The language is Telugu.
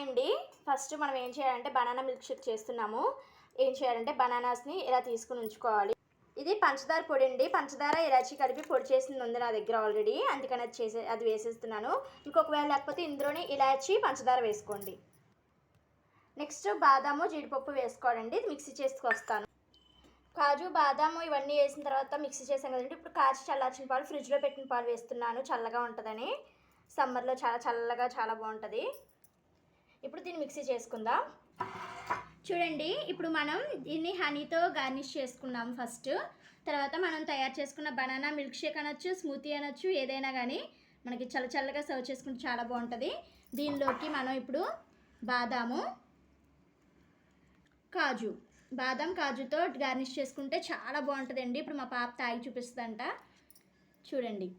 హాయ్ అండి. ఫస్ట్ మనం ఏం చేయాలంటే బనానా మిల్క్ షేక్ చేస్తున్నాము. ఏం చేయాలంటే బనానాస్ని ఇలా తీసుకుని ఉంచుకోవాలి. ఇది పంచదార పొడి అండి. పంచదార ఇలాచి కలిపి పొడి చేసింది ఉంది నా దగ్గర ఆల్రెడీ, అందుకని అది వేసేస్తున్నాను. ఇంకొకవేళ లేకపోతే ఇందులోనే ఇలాచి పంచదార వేసుకోండి. నెక్స్ట్ బాదాము జీడిపప్పు వేసుకోవాలండి. మిక్సీ చేసుకొస్తాను. కాజు బాదాము ఇవన్నీ వేసిన తర్వాత మిక్సీ చేసాం కదండి. ఇప్పుడు కాచి చల్లార్చిన పాలు, ఫ్రిడ్జ్లో పెట్టిన పాలు వేస్తున్నాను, చల్లగా ఉంటుందని. సమ్మర్లో చాలా చల్లగా చాలా బాగుంటుంది. ఇప్పుడు దీన్ని మిక్సీ చేసుకుందాం. చూడండి, ఇప్పుడు మనం దీన్ని హనీతో గార్నిష్ చేసుకున్నాం ఫస్ట్. తర్వాత మనం తయారు చేసుకున్న బనానా మిల్క్ షేక్ అనొచ్చు, స్మూతీ అనొచ్చు, ఏదైనా కానీ మనకి చల్లగా సర్వ్ చేసుకుంటే చాలా బాగుంటుంది. దీనిలోకి మనం ఇప్పుడు బాదాము బాదం కాజుతో గార్నిష్ చేసుకుంటే చాలా బాగుంటుందండి. ఇప్పుడు మా పాప తాగి చూపిస్తుందంట, చూడండి.